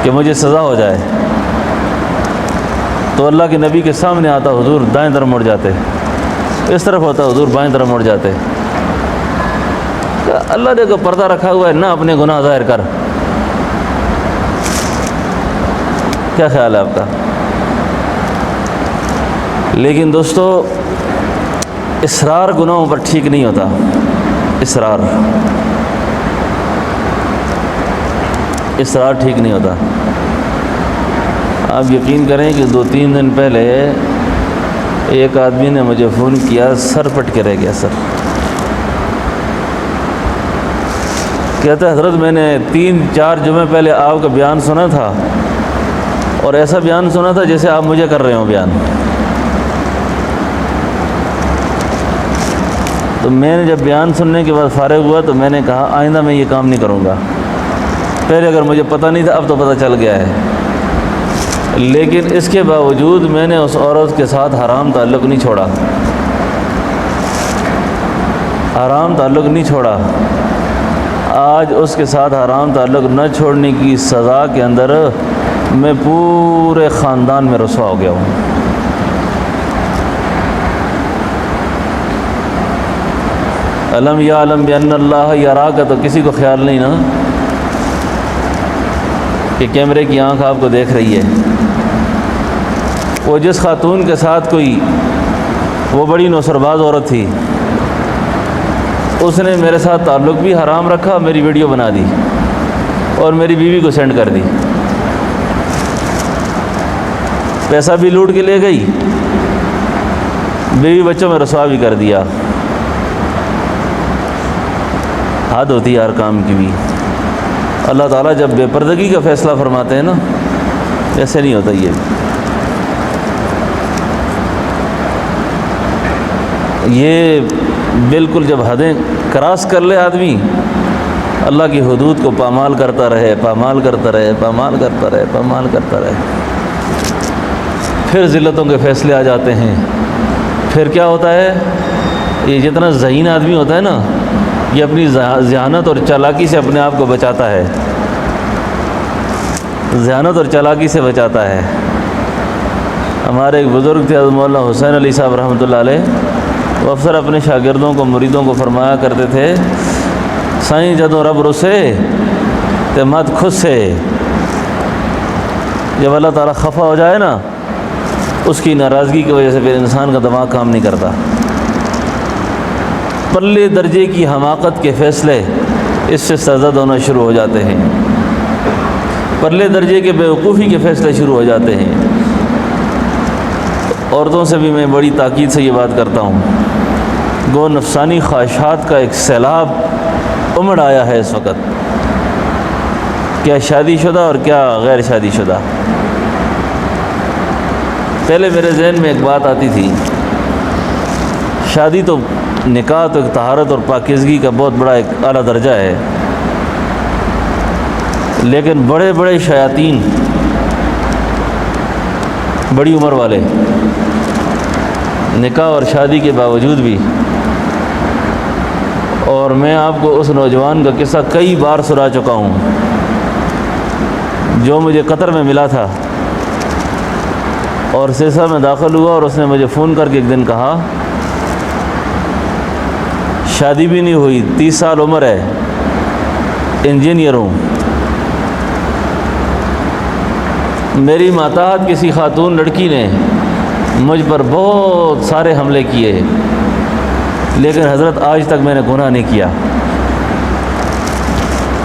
کہ مجھے سزا ہو جائے، تو اللہ کے نبی کے سامنے آتا، حضور دائیں طرف مڑ جاتے، اس طرف ہوتا، حضور بائیں طرف مڑ جاتے۔ کہ اللہ نے کو پردہ رکھا ہوا ہے، نہ اپنے گناہ ظاہر کر۔ کیا خیال ہے آپ کا؟ لیکن دوستو، اصرار گناہوں پر ٹھیک نہیں ہوتا۔ اصرار ٹھیک نہیں ہوتا۔ آپ یقین کریں کہ 2-3 دن پہلے ایک آدمی نے مجھے فون کیا، سر پٹ کے رہ گیا سر۔ کہتا ہے حضرت میں نے 3-4 جمعے پہلے آپ کا بیان سنا تھا، اور ایسا بیان سنا تھا جیسے آپ مجھے کر رہے ہو بیان۔ تو میں نے جب بیان سننے کے بعد فارغ ہوا تو میں نے کہا آئندہ میں یہ کام نہیں کروں گا۔ پہلے اگر مجھے پتہ نہیں تھا، اب تو پتہ چل گیا ہے، لیکن اس کے باوجود میں نے اس عورت کے ساتھ حرام تعلق نہیں چھوڑا، حرام تعلق نہیں چھوڑا۔ آج اس کے ساتھ حرام تعلق نہ چھوڑنے کی سزا کے اندر میں پورے خاندان میں رسوا ہو گیا ہوں۔ علم یعلم بان اللہ یرا کا تو کسی کو خیال نہیں نا کہ کیمرے کی آنکھ آپ کو دیکھ رہی ہے۔ وہ جس خاتون کے ساتھ کوئی، وہ بڑی نوسرباز عورت تھی، اس نے میرے ساتھ تعلق بھی حرام رکھا، میری ویڈیو بنا دی اور میری بیوی کو سینڈ کر دی، پیسہ بھی لوٹ کے لے گئی، بیوی بچوں میں رسوا بھی کر دیا۔ حد ہوتی ہے ہر کام کی بھی۔ اللہ تعالیٰ جب بے پردگی کا فیصلہ فرماتے ہیں نا، ایسے نہیں ہوتا یہ بالکل جب حدیں کراس کر لے آدمی، اللہ کی حدود کو پامال کرتا رہے، پامال کرتا رہے، پامال کرتا رہے، پامال کرتا رہے، پھر ذلتوں کے فیصلے آ جاتے ہیں۔ پھر کیا ہوتا ہے، یہ جتنا ذہین آدمی ہوتا ہے نا، یہ اپنی ذہانت اور چالاکی سے اپنے آپ کو بچاتا ہے، ذہانت اور چالاکی سے بچاتا ہے۔ ہمارے ایک بزرگ تھے حضرت مولانا حسین علی صاحب رحمۃ اللہ علیہ، وہ اکثر اپنے شاگردوں کو، مریدوں کو فرمایا کرتے تھے، سائیں جدوں رب رسے تے مت خسے۔ جب اللہ تعالیٰ خفا ہو جائے نا، اس کی ناراضگی کی وجہ سے پھر انسان کا دماغ کام نہیں کرتا۔ پرلے درجے کی حماقت کے فیصلے اس سے سرزد ہونا شروع ہو جاتے ہیں، پرلے درجے کے بیوقوفی کے فیصلے شروع ہو جاتے ہیں۔ عورتوں سے بھی میں بڑی تاکید سے یہ بات کرتا ہوں، گو نفسانی خواہشات کا ایک سیلاب امڑ آیا ہے اس وقت، کیا شادی شدہ اور کیا غیر شادی شدہ۔ پہلے میرے ذہن میں ایک بات آتی تھی، شادی تو، نکاح تو ایک طہارت اور پاکیزگی کا بہت بڑا ایک اعلیٰ درجہ ہے، لیکن بڑے بڑے شیاطین، بڑی عمر والے، نکاح اور شادی کے باوجود بھی، اور میں آپ کو اس نوجوان کا قصہ کئی بار سنا چکا ہوں جو مجھے قطر میں ملا تھا اور سرسا میں داخل ہوا، اور اس نے مجھے فون کر کے ایک دن کہا، شادی بھی نہیں ہوئی، 30 سال عمر ہے، انجینئر ہوں، میری ماتحت کسی خاتون لڑکی نے مجھ پر بہت سارے حملے کیے، لیکن حضرت آج تک میں نے گناہ نہیں کیا۔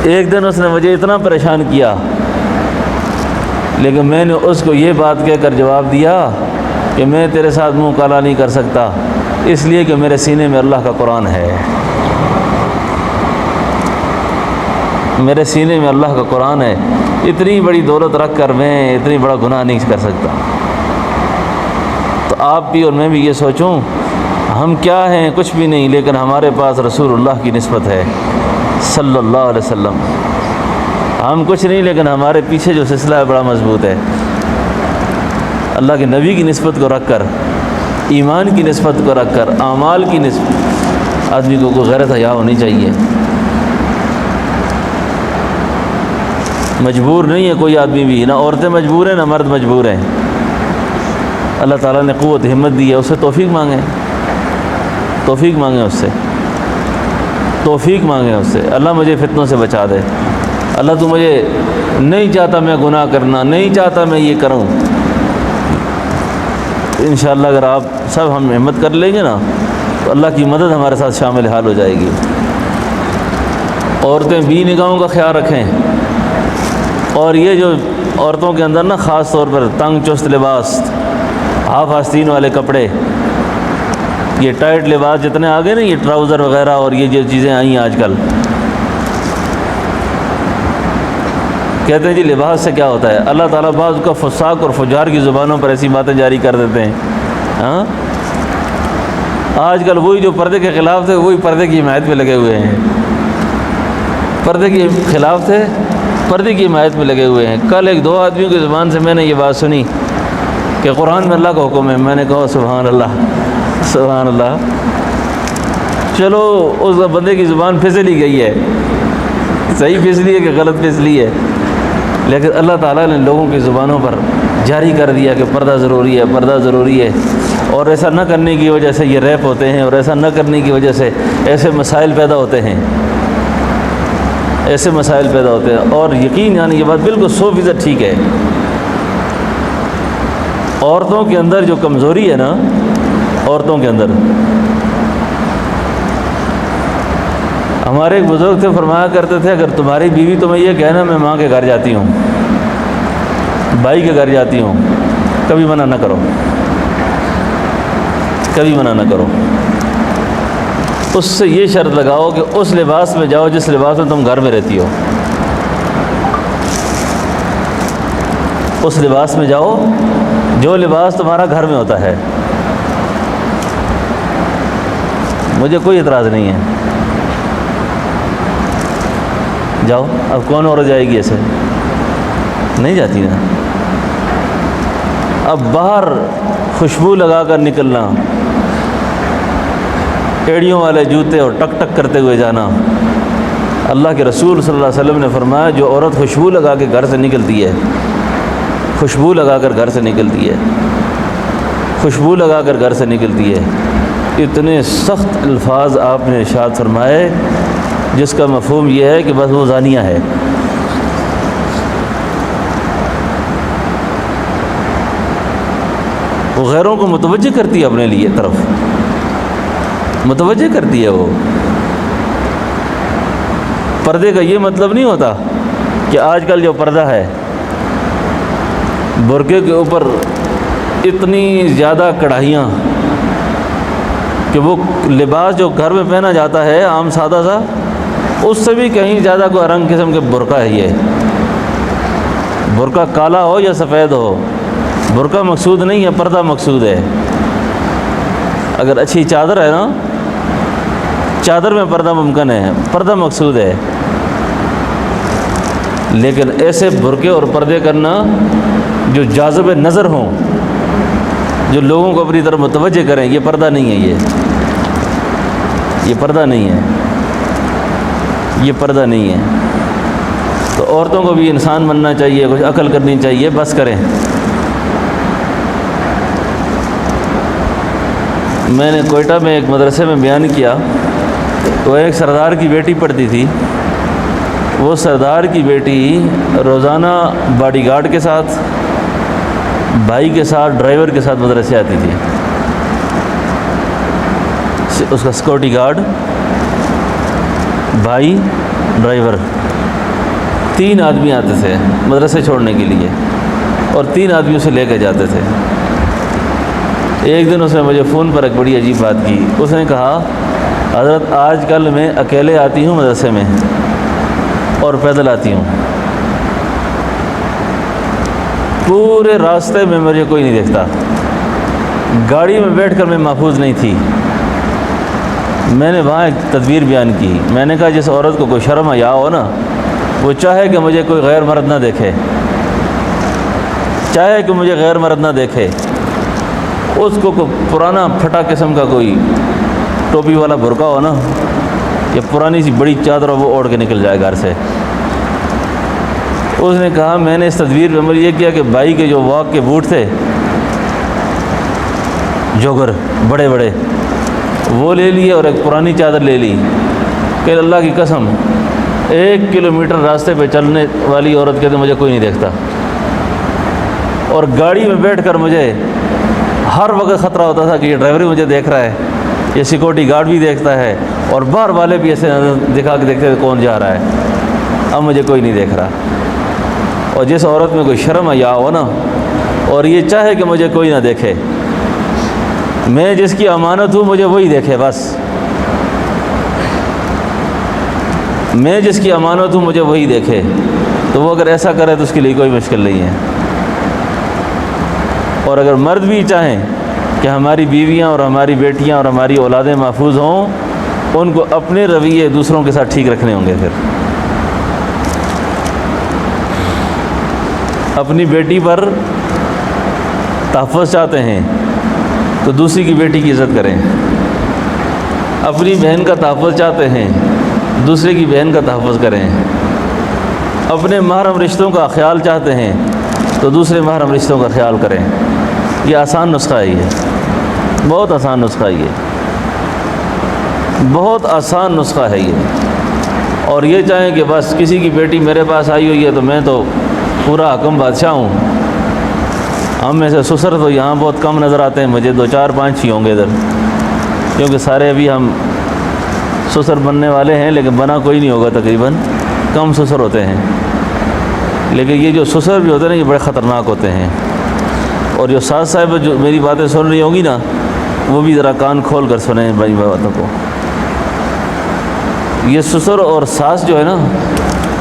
ایک دن اس نے مجھے اتنا پریشان کیا، لیکن میں نے اس کو یہ بات کہہ کر جواب دیا کہ میں تیرے ساتھ منہ کالا نہیں کر سکتا، اس لیے کہ میرے سینے میں اللہ کا قرآن ہے، میرے سینے میں اللہ کا قرآن ہے، اتنی بڑی دولت رکھ کر میں اتنی بڑا گناہ نہیں کر سکتا۔ تو آپ بھی اور میں بھی یہ سوچوں، ہم کیا ہیں؟ کچھ بھی نہیں، لیکن ہمارے پاس رسول اللہ کی نسبت ہے صلی اللہ علیہ وسلم۔ ہم کچھ نہیں، لیکن ہمارے پیچھے جو سلسلہ ہے بڑا مضبوط ہے۔ اللہ کے نبی کی نسبت کو رکھ کر، ایمان کی نسبت کو رکھ کر، اعمال کی نسبت، آدمی کو کوئی غیرت حیا ہونی چاہیے۔ مجبور نہیں ہے کوئی آدمی بھی، نہ عورتیں مجبور ہیں نہ مرد مجبور ہیں۔ اللہ تعالیٰ نے قوت ہمت دی ہے، اس سے توفیق مانگیں، توفیق مانگیں اس سے، توفیق مانگیں اس سے۔ اللہ مجھے فتنوں سے بچا دے، اللہ تو مجھے نہیں چاہتا میں گناہ کرنا، نہیں چاہتا میں یہ کروں۔ انشاءاللہ اگر آپ سب ہم ہمت کر لیں گے نا تو اللہ کی مدد ہمارے ساتھ شامل حال ہو جائے گی۔ عورتیں بھی نگاہوں کا خیال رکھیں، اور یہ جو عورتوں کے اندر نا خاص طور پر تنگ چست لباس، ہاف آستین والے کپڑے، یہ ٹائٹ لباس جتنے آ گئے نا، یہ ٹراؤزر وغیرہ اور یہ جو چیزیں آئی ہیں آج کل، کہتے ہیں جی لباس سے کیا ہوتا ہے؟ اللہ تعالیٰ بعض کا فساق اور فجار کی زبانوں پر ایسی باتیں جاری کر دیتے ہیں۔ ہاں آج کل وہی جو پردے کے خلاف تھے وہی پردے کی حمایت میں لگے ہوئے ہیں، پردے کے خلاف تھے پردے کی حمایت میں لگے ہوئے ہیں۔ کل ایک دو آدمیوں کی زبان سے میں نے یہ بات سنی کہ قرآن میں اللہ کا حکم ہے، میں نے کہا سبحان اللہ سبحان اللہ۔ چلو اس بندے کی زبان پھسلی گئی ہے، صحیح پھسلی ہے کہ غلط پھسلی ہے، لیکن اللہ تعالیٰ نے لوگوں کی زبانوں پر جاری کر دیا کہ پردہ ضروری ہے، پردہ ضروری ہے، اور ایسا نہ کرنے کی وجہ سے یہ ریپ ہوتے ہیں، اور ایسا نہ کرنے کی وجہ سے ایسے مسائل پیدا ہوتے ہیں، ایسے مسائل پیدا ہوتے ہیں۔ اور یقین یعنی یہ بات بالکل 100% ٹھیک ہے۔ عورتوں کے اندر جو کمزوری ہے نا، عورتوں کے اندر، ہمارے ایک بزرگ تھے فرمایا کرتے تھے اگر تمہاری بیوی تمہیں یہ کہنا میں ماں کے گھر جاتی ہوں، بھائی کے گھر جاتی ہوں، کبھی منع نہ کرو، کبھی منع نہ کرو، اس سے یہ شرط لگاؤ کہ اس لباس میں جاؤ جس لباس میں تم گھر میں رہتی ہو، اس لباس میں جاؤ جو لباس تمہارا گھر میں ہوتا ہے۔ مجھے کوئی اعتراض نہیں ہے، جاؤ۔ اب کون اور جائے گی؟ ایسے نہیں جاتی نا۔ اب باہر خوشبو لگا کر نکلنا، ایڑیوں والے جوتے اور ٹک ٹک کرتے ہوئے جانا، اللہ کے رسول صلی اللہ علیہ وسلم نے فرمایا جو عورت خوشبو لگا کے گھر سے نکلتی ہے، خوشبو لگا کر گھر سے نکلتی ہے، خوشبو لگا کر گھر سے نکلتی ہے، اتنے سخت الفاظ آپ نے ارشاد فرمائے جس کا مفہوم یہ ہے کہ بس وہ زانیہ ہے۔ وہ غیروں کو متوجہ کرتی ہے اپنے لیے طرف، متوجہ کرتی ہے۔ وہ پردے کا یہ مطلب نہیں ہوتا کہ آج کل جو پردہ ہے برقعے کے اوپر اتنی زیادہ کڑھائیاں کہ وہ لباس جو گھر میں پہنا جاتا ہے عام سادہ سا، اس سے بھی کہیں زیادہ کوئی رنگ قسم کے برقع ہے۔ یہ برقع کالا ہو یا سفید ہو، برقع مقصود نہیں ہے، پردہ مقصود ہے۔ اگر اچھی چادر ہے نا، چادر میں پردہ ممکن ہے، پردہ مقصود ہے، لیکن ایسے برقعے اور پردے کرنا جو جاذب نظر ہوں، جو لوگوں کو اپنی طرف متوجہ کریں، یہ پردہ نہیں ہے، یہ پردہ نہیں ہے، یہ پردہ نہیں ہے۔ تو عورتوں کو بھی انسان بننا چاہیے، کچھ عقل کرنی چاہیے، بس کریں۔ میں نے کوئٹہ میں ایک مدرسے میں بیان کیا، تو ایک سردار کی بیٹی پڑھتی تھی، وہ سردار کی بیٹی روزانہ باڈی گارڈ کے ساتھ، بھائی کے ساتھ، ڈرائیور کے ساتھ مدرسے آتی تھی۔ اس کا سیکورٹی گارڈ، بھائی، ڈرائیور، 3 آدمی آتے تھے مدرسے چھوڑنے کے لیے، اور 3 آدمیوں سے لے کے جاتے تھے۔ ایک دن اس نے مجھے فون پر ایک بڑی عجیب بات کی، اس نے کہا حضرت آج کل میں اکیلے آتی ہوں مدرسے میں اور پیدل آتی ہوں، پورے راستے میں مجھے کوئی نہیں دیکھتا، گاڑی میں بیٹھ کر میں محفوظ نہیں تھی۔ میں نے وہاں ایک تدبیر بیان کی، میں نے کہا جس عورت کو کوئی شرم حیا ہو نا، وہ چاہے کہ مجھے کوئی غیر مرد نہ دیکھے، چاہے کہ مجھے غیر مرد نہ دیکھے، اس کو کوئی پرانا پھٹا قسم کا کوئی ٹوپی والا برقع ہو نا، یا پرانی سی بڑی چادر وہ اوڑھ کے نکل جائے گھر سے، اس نے کہا میں نے اس تدبیر پہ عمل یہ کیا کہ بھائی کے جو واک کے بوٹ تھے جوگر بڑے بڑے وہ لے لیے اور ایک پرانی چادر لے لی کہ اللہ کی قسم 1 کلومیٹر راستے پہ چلنے والی عورت کہتے مجھے کوئی نہیں دیکھتا، اور گاڑی میں بیٹھ کر مجھے ہر وقت خطرہ ہوتا تھا کہ یہ ڈرائیور مجھے دیکھ رہا ہے، یہ سیکورٹی گارڈ بھی دیکھتا ہے، اور باہر والے بھی ایسے دکھا کے دیکھتے تھے کون جا رہا ہے، اب مجھے کوئی نہیں دیکھ رہا۔ اور جس عورت میں کوئی شرم یا ہو نا، اور یہ چاہے کہ مجھے کوئی نہ دیکھے، میں جس کی امانت ہوں مجھے وہی دیکھے، بس میں جس کی امانت ہوں مجھے وہی دیکھے، تو وہ اگر ایسا کرے تو اس کے لیے کوئی مشکل نہیں ہے۔ اور اگر مرد بھی چاہیں کہ ہماری بیویاں اور ہماری بیٹیاں اور ہماری اولادیں محفوظ ہوں، ان کو اپنے رویے دوسروں کے ساتھ ٹھیک رکھنے ہوں گے۔ پھر اپنی بیٹی پر تحفظ چاہتے ہیں تو دوسری کی بیٹی کی عزت کریں، اپنی بہن کا تحفظ چاہتے ہیں دوسرے کی بہن کا تحفظ کریں، اپنے محرم رشتوں کا خیال چاہتے ہیں تو دوسرے محرم رشتوں کا خیال کریں۔ یہ آسان نسخہ ہے، یہ بہت آسان نسخہ ہے، یہ بہت آسان نسخہ ہے یہ۔ اور یہ چاہیں کہ بس کسی کی بیٹی میرے پاس آئی ہوئی ہے تو میں تو پورا حکم بادشاہ ہوں، ہم میں سے سسر تو یہاں بہت کم نظر آتے ہیں، مجھے 2 4 5 ہی ہوں گے ادھر، کیونکہ سارے ابھی ہم سسر بننے والے ہیں، لیکن بنا کوئی نہیں ہوگا، تقریباً کم سسر ہوتے ہیں۔ لیکن یہ جو سسر بھی ہوتے ہیں نا، یہ بڑے خطرناک ہوتے ہیں۔ اور جو ساس صاحب جو میری باتیں سن رہی ہوں گی نا، وہ بھی ذرا کان کھول کر سنیں بھائی باتوں کو۔ یہ سسر اور ساس جو ہے نا،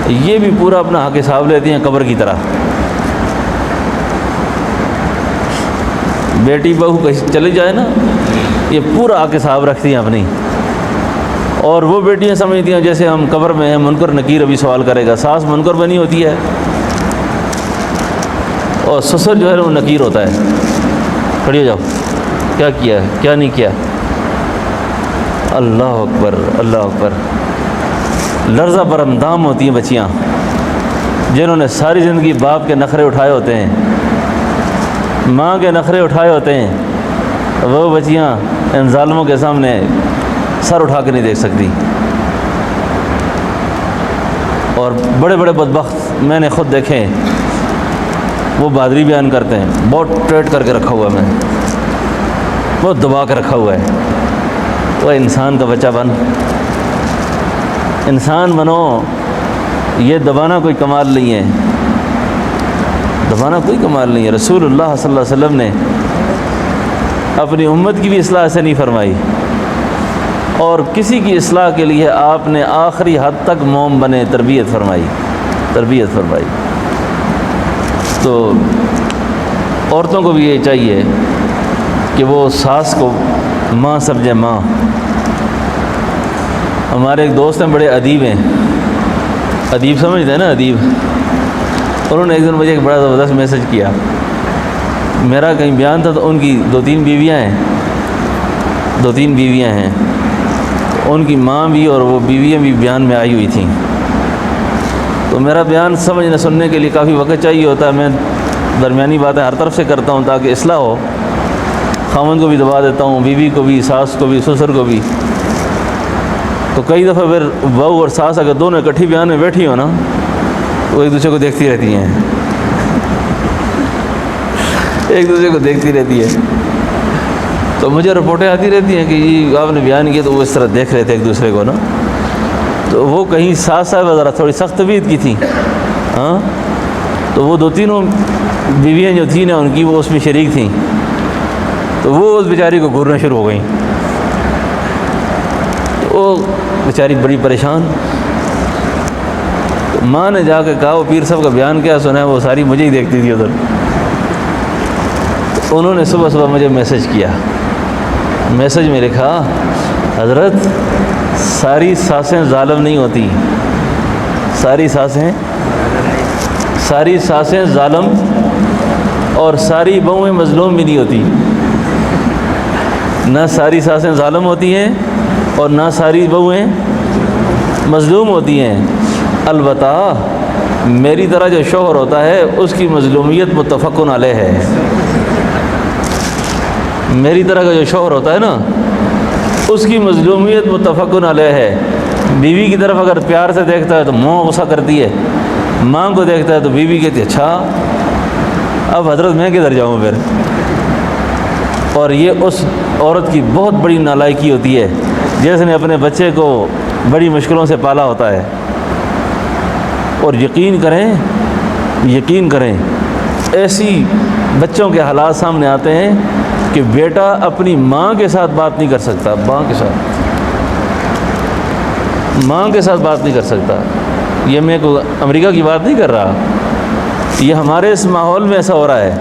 یہ بھی پورا اپنا حق حساب لیتی ہیں قبر کی طرح۔ بیٹی بہو کہیں چلی جائے نا، یہ پورا حق حساب رکھتی ہیں اپنی، اور وہ بیٹیاں سمجھتی ہیں جیسے ہم قبر میں ہیں، منکر نکیر ابھی سوال کرے گا۔ ساس منکر بنی ہوتی ہے اور سسر جو ہے وہ نکیر ہوتا ہے۔ کھڑی ہو جاؤ، کیا کیا ہے کیا نہیں کیا۔ اللہ اکبر اللہ اکبر۔ لرزہ پر اندام ہوتی ہیں بچیاں، جنہوں نے ساری زندگی باپ کے نخرے اٹھائے ہوتے ہیں، ماں کے نخرے اٹھائے ہوتے ہیں، وہ بچیاں ان ظالموں کے سامنے سر اٹھا کے نہیں دیکھ سکتی۔ اور بڑے بڑے بدبخت میں نے خود دیکھے، وہ بہادری بیان کرتے ہیں، بہت ٹریٹ کر کے رکھا ہوا ہے، میں بہت دبا کے رکھا ہوا ہے۔ تو انسان کا بچہ بن، انسان بنو، یہ دبانا کوئی کمال نہیں ہے، دبانا کوئی کمال نہیں ہے۔ رسول اللہ صلی اللہ علیہ وسلم نے اپنی امت کی بھی اصلاح ایسے نہیں فرمائی، اور کسی کی اصلاح کے لیے آپ نے آخری حد تک موم بنے تربیت فرمائی، تربیت فرمائی۔ تو عورتوں کو بھی یہ چاہیے کہ وہ ساس کو ماں سمجھے، ماں۔ ہمارے ایک دوست ہیں، بڑے ادیب ہیں، ادیب سمجھتے ہیں نا، ادیب۔ انہوں نے ایک دن مجھے ایک بڑا زبردست میسج کیا، میرا کہیں بیان تھا تو ان کی 2-3 بیویاں ہیں، 2-3 بیویاں ہیں، ان کی ماں بھی اور وہ بیویاں بھی بیان میں آئی ہوئی تھیں۔ تو میرا بیان سمجھنے سننے کے لیے کافی وقت چاہیے ہوتا ہے، میں درمیانی باتیں ہر طرف سے کرتا ہوں تاکہ اصلاح ہو۔ خاوند کو بھی دبا دیتا ہوں، بیوی کو بھی، ساس کو بھی، سسر کو بھی۔ تو کئی دفعہ پھر بہو اور ساس اگر دونوں اکٹھی بیان میں بیٹھی ہو نا، تو ایک دوسرے کو دیکھتی رہتی ہیں، ایک دوسرے کو دیکھتی رہتی ہے۔ تو مجھے رپورٹیں آتی رہتی ہیں کہ یہ آپ نے بیان کیا، تو وہ اس طرح دیکھ رہے تھے ایک دوسرے کو نا۔ تو وہ کہیں ساس صاحب ذرا تھوڑی سخت طبیعت کی تھیں، ہاں، تو وہ 2-3 بیویاں جو تھیں نا ان کی، وہ اس میں شریک تھیں، تو وہ اس بیچاری کو گھورنا شروع ہو گئیں۔ تو وہ بیچاری بڑی پریشان، تو ماں نے جا کے کہا وہ پیر صاحب کا بیان کیا سنا ہے، وہ ساری مجھے ہی دیکھتی تھی ادھر۔ تو انہوں نے صبح صبح مجھے میسج کیا، میسج میں لکھا، حضرت ساری ساسیں ظالم نہیں ہوتی، ساری ساسیں ظالم اور ساری بہویں مظلوم بھی نہیں ہوتی۔ نہ ساری ساسیں ظالم ہوتی ہیں اور نہ ساری بہویں مظلوم ہوتی ہیں، البتہ میری طرح جو شوہر ہوتا ہے اس کی مظلومیت متفقن علیہ ہے. میری طرح کا جو شوہر ہوتا ہے نا اس کی مظلومیت متفقن علیہ ہے. بیوی کی طرف اگر پیار سے دیکھتا ہے تو ماں غصہ کرتی ہے, ماں کو دیکھتا ہے تو بیوی کہتی ہے اچھا اب حضرت میں کدھر جاؤں پھر. اور یہ اس عورت کی بہت بڑی نالائکی ہوتی ہے جس نے اپنے بچے کو بڑی مشکلوں سے پالا ہوتا ہے. اور یقین کریں ایسی بچوں کے حالات سامنے آتے ہیں کہ بیٹا اپنی ماں کے ساتھ بات نہیں کر سکتا, ماں کے ساتھ بات نہیں کر سکتا. یہ میں کوئی امریکہ کی بات نہیں کر رہا, یہ ہمارے اس ماحول میں ایسا ہو رہا ہے.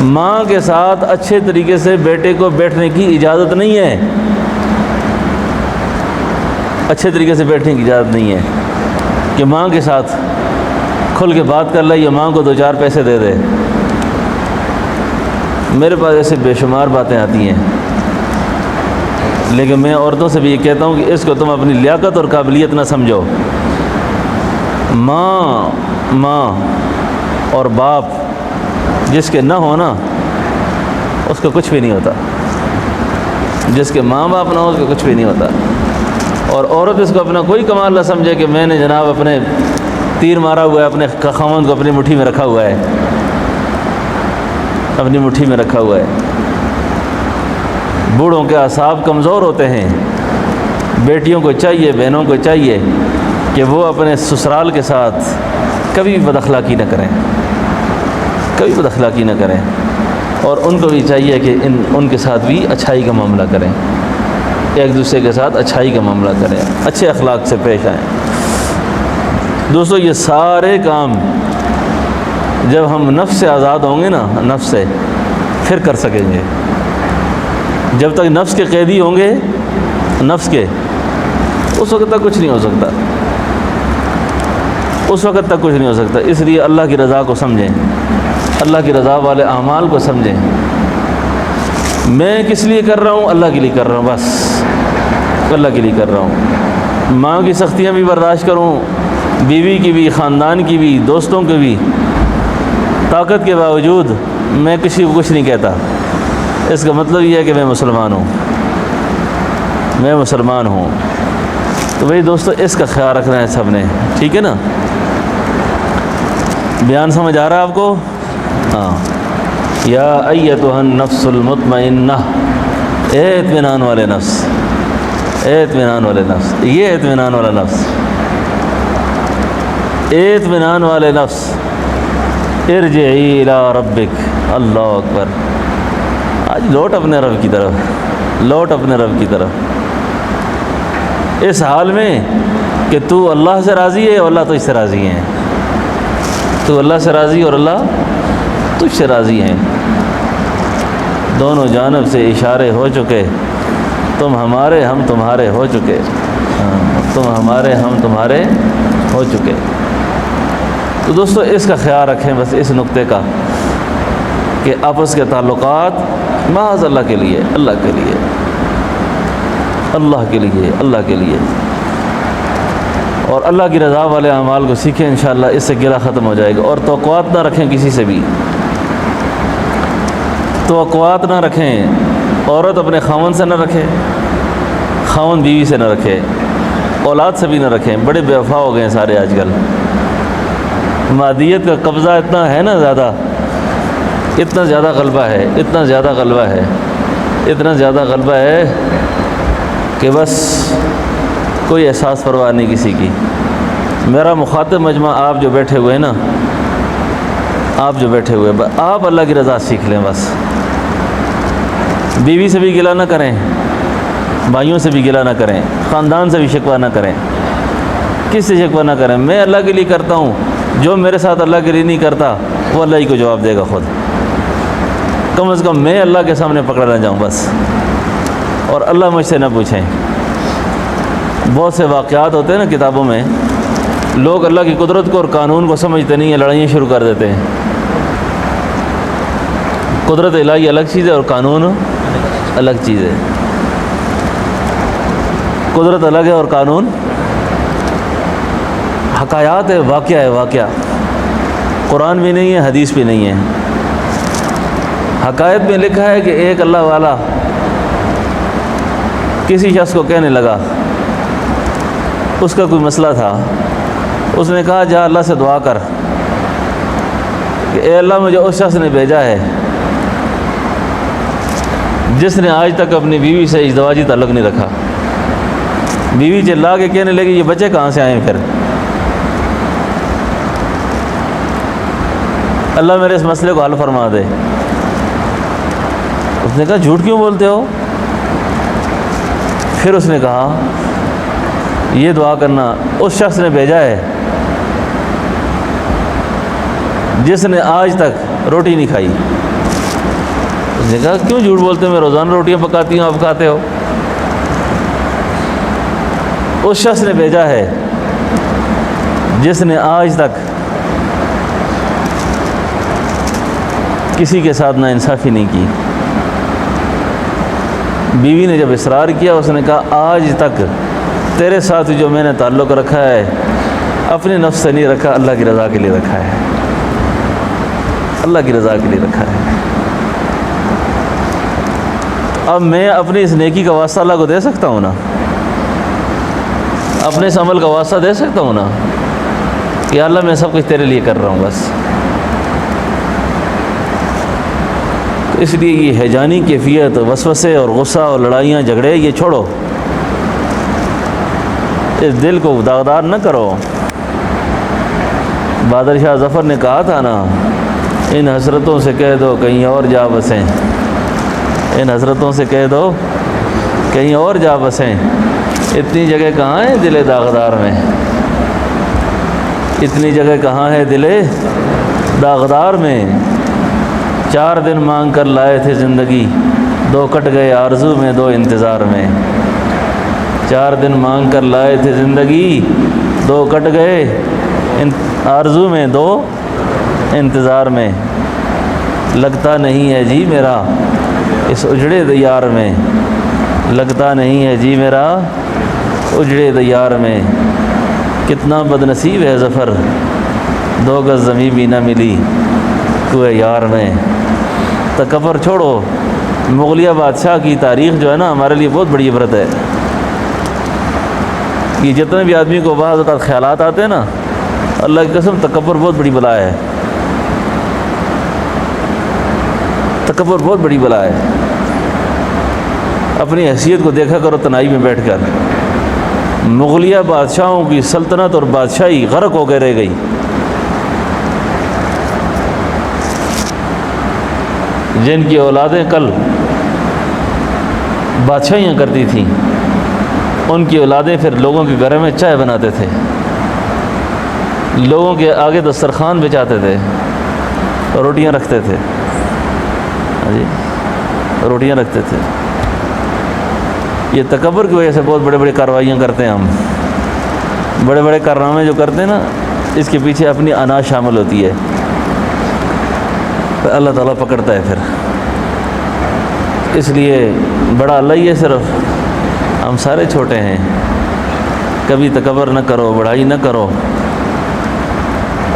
ماں کے ساتھ اچھے طریقے سے بیٹے کو بیٹھنے کی اجازت نہیں ہے, اچھے طریقے سے بیٹھنے کی اجازت نہیں ہے کہ ماں کے ساتھ کھل کے بات کر لے یا ماں کو 2-4 پیسے دے دے. میرے پاس ایسے بے شمار باتیں آتی ہیں, لیکن میں عورتوں سے بھی یہ کہتا ہوں کہ اس کو تم اپنی لیاقت اور قابلیت نہ سمجھو. ماں اور باپ جس کے نہ ہونا اس کا کچھ بھی نہیں ہوتا, جس کے ماں باپ نہ ہو اس کا کچھ بھی نہیں ہوتا. اور عورت اس کو اپنا کوئی کمال نہ سمجھے کہ میں نے جناب اپنے تیر مارا ہوا ہے, اپنے خاوند کو اپنی مٹھی میں رکھا ہوا ہے, اپنی مٹھی میں رکھا ہوا ہے. بوڑھوں کے اعصاب کمزور ہوتے ہیں. بیٹیوں کو چاہیے, بہنوں کو چاہیے کہ وہ اپنے سسرال کے ساتھ کبھی بد اخلاقی نہ کریں, کبھی بد اخلاقی نہ کریں. اور ان کو بھی چاہیے کہ ان کے ساتھ بھی اچھائی کا معاملہ کریں, ایک دوسرے کے ساتھ اچھائی کا معاملہ کریں, اچھے اخلاق سے پیش آئیں. دوستو یہ سارے کام جب ہم نفس سے آزاد ہوں گے نا, نفس سے, پھر کر سکیں گے. جب تک نفس کے قیدی ہوں گے, نفس کے, اس وقت تک کچھ نہیں ہو سکتا, اس وقت تک کچھ نہیں ہو سکتا. اس لیے اللہ کی رضا کو سمجھیں, اللہ کی رضا والے اعمال کو سمجھیں. میں کس لیے کر رہا ہوں؟ اللہ کے لیے کر رہا ہوں, بس اللہ کے لیے کر رہا ہوں. ماں کی سختیاں بھی برداشت کروں, بیوی کی بھی, خاندان کی بھی, دوستوں کی بھی. طاقت کے باوجود میں کسی کو کچھ نہیں کہتا. اس کا مطلب یہ ہے کہ میں مسلمان ہوں, میں مسلمان ہوں. تو بھائی دوستو اس کا خیال رکھنا ہے سب نے, ٹھیک ہے نا؟ بیان سمجھ آ رہا ہے آپ کو؟ ہاں. یا ایتھا النفس المطمئنہ, اے اطمینان والے نفس, اے اطمینان والے نفس, یہ اطمینان والا نفس, اے اطمینان والے نفس, ارجعی الی ربک. اللہ اکبر. آج لوٹ اپنے رب کی طرف, لوٹ اپنے رب کی طرف, اس حال میں کہ تو اللہ سے راضی ہے اور اللہ تجھ سے راضی ہے. تو اللہ سے راضی اور اللہ تجھ سے راضی ہیں. دونوں جانب سے اشارے ہو چکے, تم ہمارے ہم تمہارے ہو چکے, تم ہمارے ہم تمہارے ہو چکے. تو دوستو اس کا خیال رکھیں, بس اس نقطے کا کہ آپس کے تعلقات محض اللہ کے لیے, اللہ کے لیے, اللہ کے لیے, اللہ کے لیے. اور اللہ کی رضا والے اعمال کو سیکھیں, انشاءاللہ اس سے گلہ ختم ہو جائے گا. اور توقعات نہ رکھیں کسی سے بھی, توقعات نہ رکھیں. عورت اپنے خاوند سے نہ رکھے, خاوند بیوی سے نہ رکھے, اولاد سے بھی نہ رکھیں. بڑے بے وفا ہو گئے ہیں سارے آج کل. مادیت کا قبضہ اتنا ہے نا, زیادہ, اتنا زیادہ غلبہ ہے, اتنا زیادہ غلبہ ہے, اتنا زیادہ غلبہ ہے کہ بس کوئی احساس پرواہ نہیں کسی کی. میرا مخاطب مجمع آپ جو بیٹھے ہوئے ہیں نا, آپ جو بیٹھے ہوئے, آپ اللہ کی رضا سیکھ لیں بس. بیوی سے بھی گلہ نہ کریں, بھائیوں سے بھی گلہ نہ کریں, خاندان سے بھی شکوہ نہ کریں, کس سے شکوہ نہ کریں. میں اللہ کے لیے کرتا ہوں, جو میرے ساتھ اللہ کے لیے نہیں کرتا وہ اللہ ہی کو جواب دے گا خود. کم از کم میں اللہ کے سامنے پکڑا نہ جاؤں بس, اور اللہ مجھ سے نہ پوچھیں. بہت سے واقعات ہوتے ہیں نا کتابوں میں, لوگ اللہ کی قدرت کو اور قانون کو سمجھتے نہیں ہیں, لڑائیاں شروع کر دیتے ہیں. قدرت الہی الگ چیز ہے اور قانون الگ چیز ہے. قدرت الگ ہے اور قانون حکایات ہے، واقعہ قرآن بھی نہیں ہے، حدیث بھی نہیں ہے۔ حکایت میں لکھا ہے کہ ایک اللہ والا کسی شخص کو کہنے لگا، اس کا کوئی مسئلہ تھا، اس نے کہا جا اللہ سے دعا کر کہ اے اللہ مجھے اس شخص نے بھیجا ہے جس نے آج تک اپنی بیوی سے ازدواجی تعلق نہیں رکھا۔ بیوی چلا کے کہنے لگی یہ بچے کہاں سے آئے پھر؟ اللہ میرے اس مسئلے کو حل فرما دے۔ اس نے کہا جھوٹ کیوں بولتے ہو؟ پھر اس نے کہا یہ دعا کرنا اس شخص نے بھیجا ہے جس نے آج تک روٹی نہیں کھائی۔ اس نے کہا کیوں جھوٹ بولتے ہو؟ میں روزانہ روٹیاں پکاتی ہوں، آپ کھاتے ہو۔ اس شخص نے بھیجا ہے جس نے آج تک کسی کے ساتھ ناانصافی نہیں کی۔ بیوی نے جب اصرار کیا، اس نے کہا آج تک تیرے ساتھ جو میں نے تعلق رکھا ہے اپنے نفس سے نہیں رکھا، اللہ کی رضا کے لیے رکھا ہے، اللہ کی رضا کے لیے رکھا ہے۔ اب میں اپنی اس نیکی کا واسطہ اللہ کو دے سکتا ہوں نا، اپنے اس عمل کا واسطہ دے سکتا ہوں نا کہ اللہ میں سب کچھ تیرے لیے کر رہا ہوں بس۔ تو اس لیے یہ ہیجانی کیفیت، وسوسے اور غصہ اور لڑائیاں جھگڑے یہ چھوڑو، اس دل کو داغدار نہ کرو۔ بہادر شاہ ظفر نے کہا تھا نا، ان حسرتوں سے کہہ دو کہیں اور جا بسیں، ان حسرتوں سے کہہ دو کہیں اور جا بسیں، اتنی جگہ کہاں ہے دل داغدار میں، اتنی جگہ کہاں ہے دل داغدار میں۔ 4 دن مانگ کر لائے تھے زندگی، 2 کٹ گئے آرزو میں 2 انتظار میں۔ 4 دن مانگ کر لائے تھے زندگی، 2 کٹ گئے آرزو میں 2 انتظار میں۔ لگتا نہیں ہے جی میرا اس اجڑے دیار میں، لگتا نہیں ہے جی میرا اجڑے دیار میں۔ کتنا بد نصیب ہے ظفر، 2 گز زمین بھی نہ ملی کوئے یار میں۔ تکبر چھوڑو۔ مغلیہ بادشاہ کی تاریخ جو ہے نا ہمارے لیے بہت بڑی عبرت ہے۔ یہ جتنے بھی آدمی کو بعض اوقات خیالات آتے ہیں نا، اللہ کی قسم تکبر بہت بڑی بلا ہے، تکبر بہت بڑی بلا ہے۔ اپنی حیثیت کو دیکھا کرو تنہائی میں بیٹھ کر۔ مغلیہ بادشاہوں کی سلطنت اور بادشاہی غرق ہو کے رہ گئی۔ جن کی اولادیں کل بادشاہیاں کرتی تھیں، ان کی اولادیں پھر لوگوں کے گھر میں چائے بناتے تھے، لوگوں کے آگے دسترخوان بچھاتے تھے، روٹیاں رکھتے تھے، جی روٹیاں رکھتے تھے۔ یہ تکبر کی وجہ سے بہت بڑے بڑے کارروائیاں کرتے ہیں ہم، بڑے بڑے کارنامے جو کرتے ہیں نا، اس کے پیچھے اپنی انا شامل ہوتی ہے، اللہ تعالیٰ پکڑتا ہے پھر۔ اس لیے بڑا اللہ ہی ہے صرف، ہم سارے چھوٹے ہیں۔ کبھی تکبر نہ کرو، بڑائی نہ کرو،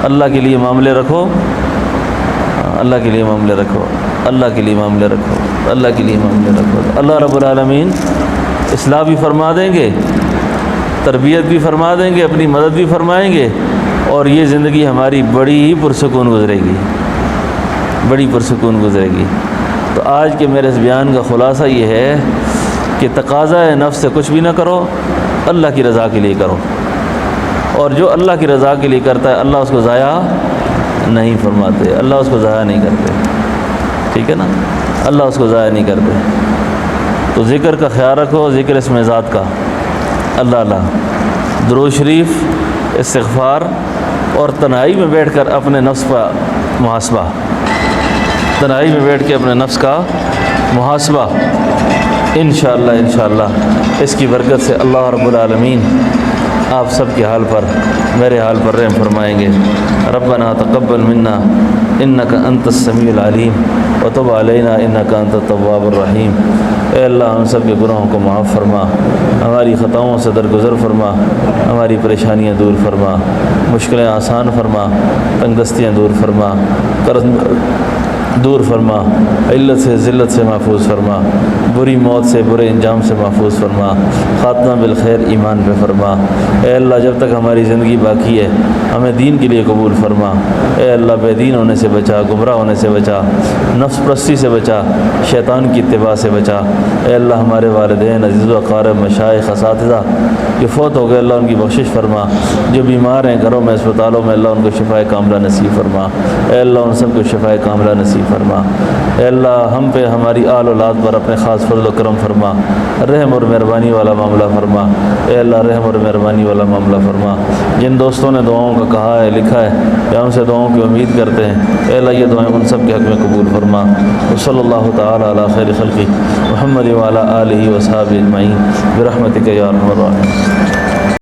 اللہ کے لیے معاملے رکھو، اللہ کے لیے معاملے رکھو، اللہ کے لیے معاملے رکھو، اللہ کے لیے معاملے رکھو۔ اللہ رب العالمین اصلاح بھی فرما دیں گے، تربیت بھی فرما دیں گے، اپنی مدد بھی فرمائیں گے، اور یہ زندگی ہماری بڑی ہی پرسکون گزرے گی، بڑی پرسکون گزرے گی۔ تو آج کے میرے اس بیان کا خلاصہ یہ ہے کہ تقاضا نفس سے کچھ بھی نہ کرو، اللہ کی رضا کے لیے کرو، اور جو اللہ کی رضا کے لیے کرتا ہے اللہ اس کو ضائع نہیں فرماتے، اللہ اس کو ضائع نہیں کرتے، ٹھیک ہے نا، اللہ اس کو ضائع نہیں کرتے۔ تو ذکر کا خیال رکھو، ذکر اسم ذات کا، اللہ اللہ، درود شریف، استغفار، اور تنہائی میں بیٹھ کر اپنے نفس کا محاسبہ، تنہائی میں بیٹھ کے اپنے نفس کا محاسبہ، انشاءاللہ اس کی برکت سے اللہ رب العالمین آپ سب کے حال پر میرے حال پر رحم فرمائیں گے۔ ربنا تقبل منا انک انت السمیع العلیم وتب علینا انک انت التواب الرحیم۔ اے اللہ ہم سب کے گناہوں کو معاف فرما، ہماری خطاؤں سے درگزر فرما، ہماری پریشانیاں دور فرما، مشکلیں آسان فرما، تنگ دستیاں دور فرما، قرض دور فرما، علت سے ذلت سے محفوظ فرما، بری موت سے برے انجام سے محفوظ فرما، خاتمہ بالخیر ایمان پہ فرما۔ اے اللہ جب تک ہماری زندگی باقی ہے ہمیں دین کے لیے قبول فرما۔ اے اللہ بے دین ہونے سے بچا، گمراہ ہونے سے بچا، نفس پرستی سے بچا، شیطان کی اتباع سے بچا۔ اے اللہ ہمارے والدین، عزیز و اقارب، مشائخ، اساتذہ جو فوت ہو گئے اللہ ان کی بخشش فرما، جو بیمار ہیں گھروں میں اسپتالوں میں اللہ ان کو شفائے کاملہ نصیب فرما۔ اے اللہ ان سب کو شفائے کاملہ نصیب فرما۔ اے اللہ ہم پہ ہماری آل اولاد پر اپنے خاص فضل و کرم فرما، رحم اور مہربانی والا معاملہ فرما۔ اے اللہ رحم اور مہربانی والا معاملہ فرما۔ جن دوستوں نے دعاؤں کا کہا ہے، لکھا ہے یا ہم سے دعاؤں کی امید کرتے ہیں، اے اللہ یہ دعائیں ان سب کے حق میں قبول فرما۔ وصلی اللہ تعالی علی خیر خلقہ محمد وعلی آلہ وصحبہ اجمعین برحمتک یا ارحم الراحمین۔